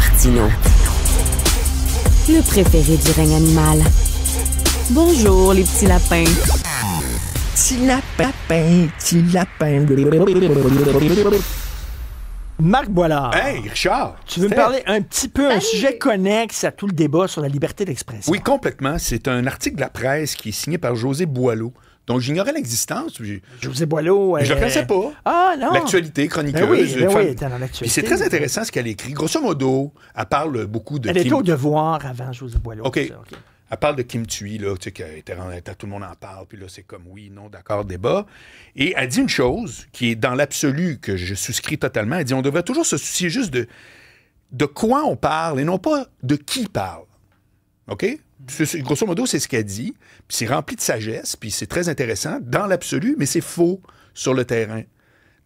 Martineau. Le préféré du règne animal. Bonjour, les petits lapins. Petit lapin, petit lapin. Marc Boilard. Hey, Richard! Tu veux me parler un petit peu, un sujet connexe à tout le débat sur la liberté d'expression? Oui, complètement. C'est un article de la presse qui est signé par José Boileau. Donc, j'ignorais l'existence. José Boileau. Je le connaissais pas. Ah, non. L'actualité, chroniqueuse. Ben oui, elle était dans l'actualité. Puis c'est très intéressant ce qu'elle écrit. Grosso modo, elle parle beaucoup de Elle était au Devoir avant José Boileau. OK. Elle parle de Kim Thuy, là, tu sais, tout le monde en parle, puis là, c'est comme oui, non, d'accord, débat. Et elle dit une chose qui est dans l'absolu, que je souscris totalement. Elle dit on devrait toujours se soucier juste de quoi on parle et non pas de qui parle. OK? Grosso modo, c'est ce qu'elle dit. Puis c'est rempli de sagesse, puis c'est très intéressant dans l'absolu, mais c'est faux sur le terrain.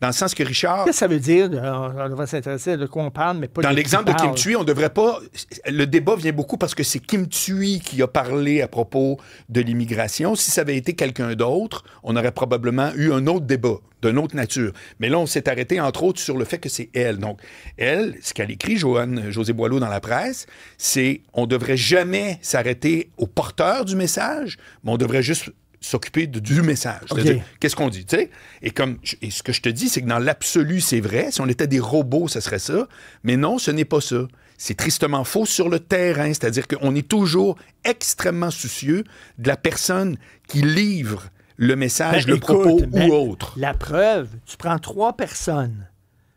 Dans le sens que Richard... Qu'est-ce que ça veut dire? On devrait s'intéresser à de quoi on parle, mais pas dans de l'exemple de Kim Thuy, on devrait pas... Le débat vient beaucoup parce que c'est Kim Thuy qui a parlé à propos de l'immigration. Si ça avait été quelqu'un d'autre, on aurait probablement eu un autre débat d'une autre nature. Mais là, on s'est arrêté, entre autres, sur le fait que c'est elle. Donc, elle, ce qu'elle écrit, José Boileau, dans la presse, c'est on devrait jamais s'arrêter au porteur du message, mais on devrait juste s'occuper du message. C'est-à-dire, qu'est-ce qu'on dit, tu sais? Et ce que je te dis, c'est que dans l'absolu, c'est vrai. Si on était des robots, ce serait ça. Mais non, ce n'est pas ça. C'est tristement faux sur le terrain. C'est-à-dire qu'on est toujours extrêmement soucieux de la personne qui livre le message, propos ou autre. La preuve, tu prends 3 personnes,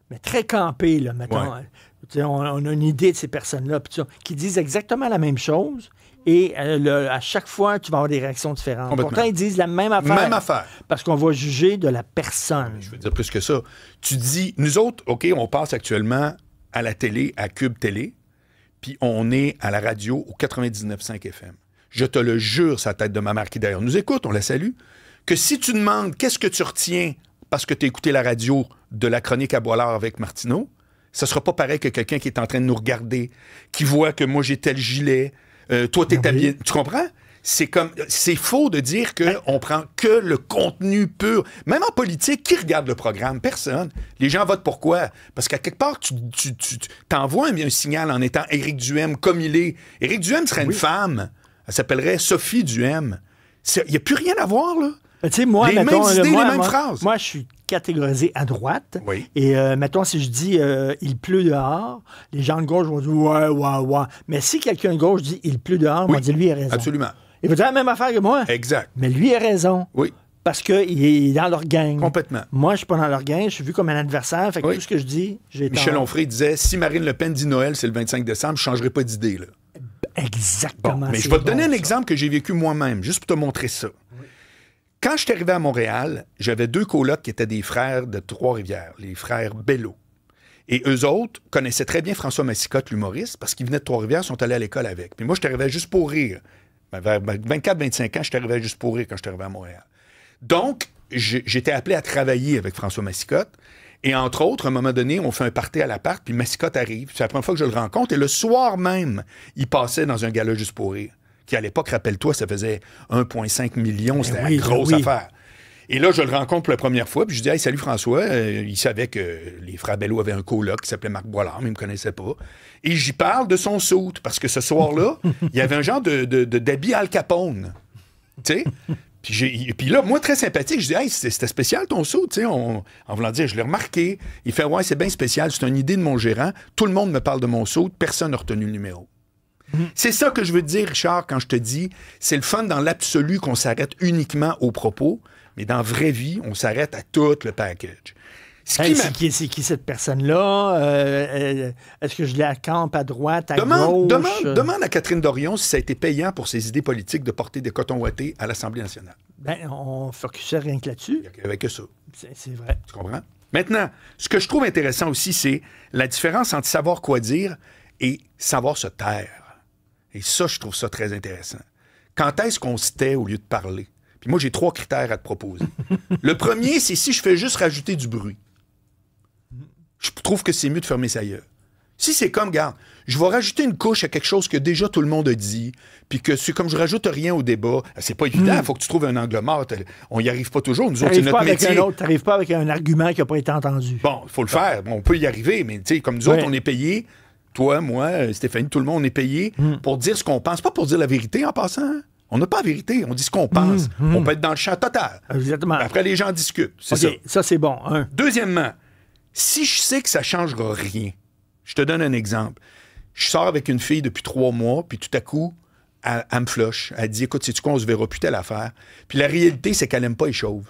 mais très campées, là, mettons. Ouais. On a une idée de ces personnes-là, qui disent exactement la même chose. Et à chaque fois, tu vas avoir des réactions différentes. Pourtant, ils disent la même affaire. Même affaire. Parce qu'on va juger de la personne. Je veux dire plus que ça. Tu dis, nous autres, OK, on passe actuellement à la télé, à Cube Télé, puis on est à la radio au 99.5 FM. Je te le jure, sa tête de ma mère qui d'ailleurs nous écoute, on la salue, que si tu demandes qu'est-ce que tu retiens parce que tu as écouté la radio de la chronique à Boilard avec Martineau, ça sera pas pareil que quelqu'un qui est en train de nous regarder, qui voit que moi j'ai tel gilet, toi, t'es habillé. Tu comprends? C'est faux de dire qu'on prend que le contenu pur. Même en politique, qui regarde le programme? Personne. Les gens votent pourquoi? Parce qu'à quelque part, tu t'envoies un signal en étant Éric Duhem comme il est. Éric Duhem serait une femme. Elle s'appellerait Sophie Duhem. Il n'y a plus rien à voir, là. Tu sais, moi, les mêmes idées, les mêmes phrases. Moi, je suis catégorisé à droite. Oui. Et mettons, si je dis il pleut dehors, les gens de gauche vont dire ouais. Mais si quelqu'un de gauche dit il pleut dehors, on va dire lui a raison. Absolument. Il va dire la même affaire que moi. Exact. Mais lui a raison. Oui. Parce qu'il est dans leur gang. Complètement. Moi, je suis pas dans leur gang. Je suis vu comme un adversaire. Fait que tout ce que je dis, j'ai tort. Michel Onfray disait si Marine Le Pen dit Noël, c'est le 25 décembre, je ne changerai pas d'idée, là. Exactement. Bon, mais je vais te donner un exemple que j'ai vécu moi-même, juste pour te montrer ça. Oui. Quand je suis arrivé à Montréal, j'avais 2 colocs qui étaient des frères de Trois-Rivières, les frères Bello. Et eux autres connaissaient très bien François Massicotte, l'humoriste, parce qu'ils venaient de Trois-Rivières, sont allés à l'école avec. Puis moi, je suis arrivé juste pour rire. Vers 24-25 ans, je suis arrivé juste pour rire quand je suis arrivé à Montréal. Donc, j'étais appelé à travailler avec François Massicotte. Et entre autres, à un moment donné, on fait un party à l'appart, puis Massicotte arrive. C'est la première fois que je le rencontre. Et le soir même, il passait dans un gala juste pour rire. Qui, à l'époque, rappelle-toi, ça faisait 1,5 million. C'était une grosse affaire. Et là, je le rencontre pour la première fois, puis je dis « Hey, salut François ». Il savait que les frères Bello avaient un coloc qui s'appelait Marc Boilard, mais il ne me connaissait pas. Et j'y parle de son soute, parce que ce soir-là, il y avait un genre d'habit Al Capone. Tu sais? Puis là, moi, très sympathique, je dis « Hey, c'était spécial ton saut, tu sais, en voulant dire, je l'ai remarqué. » Il fait « Ouais, c'est bien spécial, c'est une idée de mon gérant. Tout le monde me parle de mon saut, personne n'a retenu le numéro. » C'est ça que je veux te dire, Richard, quand je te dis, c'est le fun dans l'absolu qu'on s'arrête uniquement aux propos, mais dans la vraie vie, on s'arrête à tout le package. C'est qui cette personne-là? Est-ce que je la campe à droite, à gauche? Demande à Catherine Dorion si ça a été payant pour ses idées politiques de porter des cotons ouatés à l'Assemblée nationale. Ben, on focusait rien que là-dessus. Il n'y avait que ça. C'est vrai. Tu comprends? Maintenant, ce que je trouve intéressant aussi, c'est la différence entre savoir quoi dire et savoir se taire. Et ça, je trouve ça très intéressant. Quand est-ce qu'on se tait au lieu de parler? Puis moi, j'ai 3 critères à te proposer. Le premier, c'est si je fais juste rajouter du bruit. Je trouve que c'est mieux de fermer sa gueule. Si c'est comme, regarde, je vais rajouter une couche à quelque chose que déjà tout le monde a dit, puis que c'est comme je rajoute rien au débat, c'est pas évident, il faut que tu trouves un angle mort. On n'y arrive pas toujours, nous autres, c'est notre métier. Tu n'arrives pas avec un argument qui n'a pas été entendu. Bon, il faut le faire, on peut y arriver, mais tu sais, comme nous autres, on est payés toi, moi, Stéphanie, tout le monde est payé pour dire ce qu'on pense, pas pour dire la vérité en passant. On n'a pas la vérité, on dit ce qu'on pense. On peut être dans le champ total. Exactement. Après, les gens discutent. C'est OK, ça c'est bon. Deuxièmement, si je sais que ça ne changera rien, je te donne un exemple. Je sors avec une fille depuis 3 mois, puis tout à coup, elle me flush. Elle dit, écoute, sais-tu quoi, on se verra plus telle affaire. Puis la réalité, c'est qu'elle n'aime pas les chauves.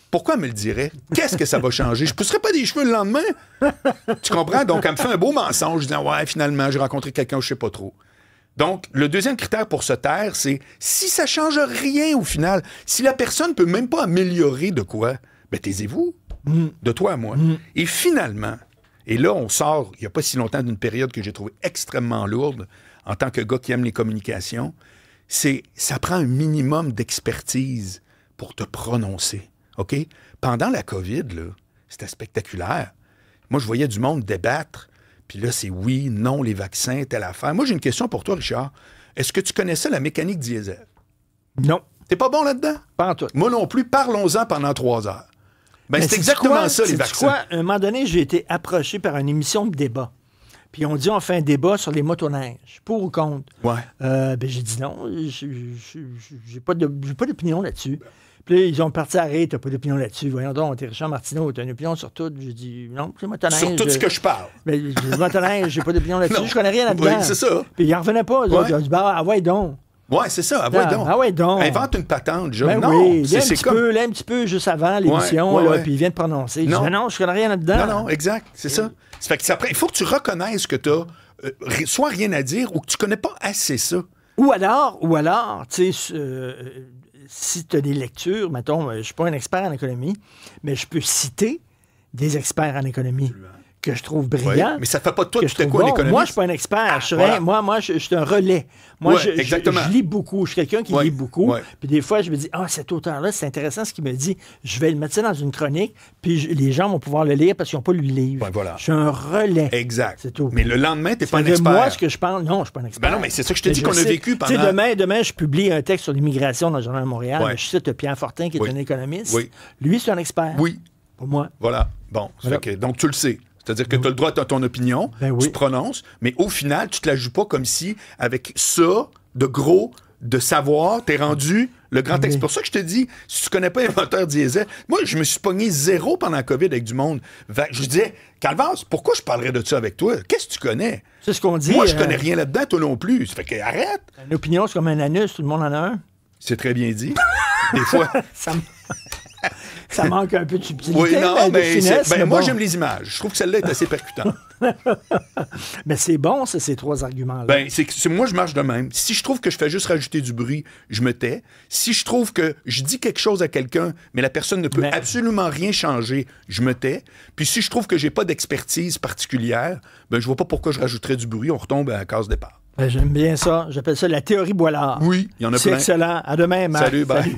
Pourquoi elle me le dirait? Qu'est-ce que ça va changer? Je ne pousserai pas des cheveux le lendemain. Tu comprends? Donc, elle me fait un beau mensonge, disant, ouais, finalement, j'ai rencontré quelqu'un, je ne sais pas trop. Donc, le deuxième critère pour se taire, c'est si ça ne change rien au final, si la personne ne peut même pas améliorer de quoi, ben taisez-vous, de toi à moi. Et finalement, et là, on sort, il n'y a pas si longtemps, d'une période que j'ai trouvée extrêmement lourde en tant que gars qui aime les communications, c'est ça prend un minimum d'expertise pour te prononcer, OK? Pendant la COVID, là, c'était spectaculaire. Moi, je voyais du monde débattre. Puis là, c'est oui, non, les vaccins, telle affaire. Moi, j'ai une question pour toi, Richard. Est-ce que tu connaissais la mécanique diesel? Non. T'es pas bon là-dedans? Pas en tout. Moi non plus. Parlons-en pendant 3 heures. Ben, c'est exactement ça, les vaccins. À un moment donné, j'ai été approché par une émission de débat. Puis on dit, on fait un débat sur les motoneiges. Pour ou contre? Ouais. Ben, j'ai dit non. J'ai pas d'opinion là-dessus. Puis là, ils ont parti à rire, t'as pas d'opinion là-dessus. Voyons donc, t'es Richard Martineau, t'as une opinion sur tout. J'ai dit non, c'est motoneige. Sur tout ce que je parle. Mais le motoneige, j'ai pas d'opinion là-dessus. Je connais rien là-dedans. Oui, c'est ça. Puis ils en revenaient pas. Eux autres. Ils ont dit, bah, ah ouais, donc. Ouais, c'est ça. Ah ouais, donc. Ah ouais, donc. Invente une patente, genre. Ben non, oui, là, un petit peu juste avant l'émission, puis il vient de prononcer. Il dit, non, je connais rien là-dedans. Non, exact, c'est ça. Ça fait que après, il faut que tu reconnaisses que tu as soit rien à dire ou que tu connais pas assez ça. Ou alors, tu sais, si tu as des lectures, mettons, je suis pas un expert en économie, mais je peux citer des experts en économie. Que je trouve brillant. Oui, mais ça ne fait pas de toi que tu es quoi en économie? Moi, je ne suis pas un expert. Moi, je suis un relais. Moi, je lis beaucoup. Je suis quelqu'un qui lit beaucoup. Puis des fois, je me dis, cet auteur-là, c'est intéressant ce qu'il me dit. Je vais le mettre ça dans une chronique, puis les gens vont pouvoir le lire parce qu'ils n'ont pas lu le livre. Ouais, voilà. Je suis un relais. Exact. C'est tout. Mais le lendemain, tu n'es pas un expert. Moi, ce que je pense, non, je ne suis pas un expert. Ben non, mais c'est ça que je te dis qu'on a vécu pendant... Tu sais, demain, je publie un texte sur l'immigration dans le Journal de Montréal. Ouais. Je cite Pierre Fortin, qui est un économiste. Oui. Lui, c'est un expert. Oui. Pour moi. Voilà. Bon. Voilà. Fait que, donc, tu le sais. C'est-à-dire que tu as le droit à ton opinion, tu te prononces, mais au final, tu te la joues pas comme si, avec ça, de savoir, t'es rendu le grand texte. C'est pour ça que je te dis, si tu connais pas les moteurs diesel, moi, je me suis pogné 0 pendant la COVID avec du monde. Je disais, Calvas, pourquoi je parlerais de ça avec toi? Qu'est-ce que tu connais? C'est ce qu'on dit. Moi, je connais rien là-dedans, toi non plus. Ça fait que, arrête. Une opinion, c'est comme un anus, tout le monde en a un. C'est très bien dit. Des fois... Ça manque un peu de subtilité. Oui, non, mais finesse, moi, j'aime les images. Je trouve que celle-là est assez percutante. Mais c'est bon, ça, ces 3 arguments-là. Moi, je marche de même. Si je trouve que je fais juste rajouter du bruit, je me tais. Si je trouve que je dis quelque chose à quelqu'un, mais la personne ne peut absolument rien changer, je me tais. Puis si je trouve que j'ai pas d'expertise particulière, je vois pas pourquoi je rajouterais du bruit. On retombe à la case départ. J'aime bien ça. J'appelle ça la théorie Boilard. Oui, il y en a plein. C'est excellent. À demain, Marc. Salut, bye.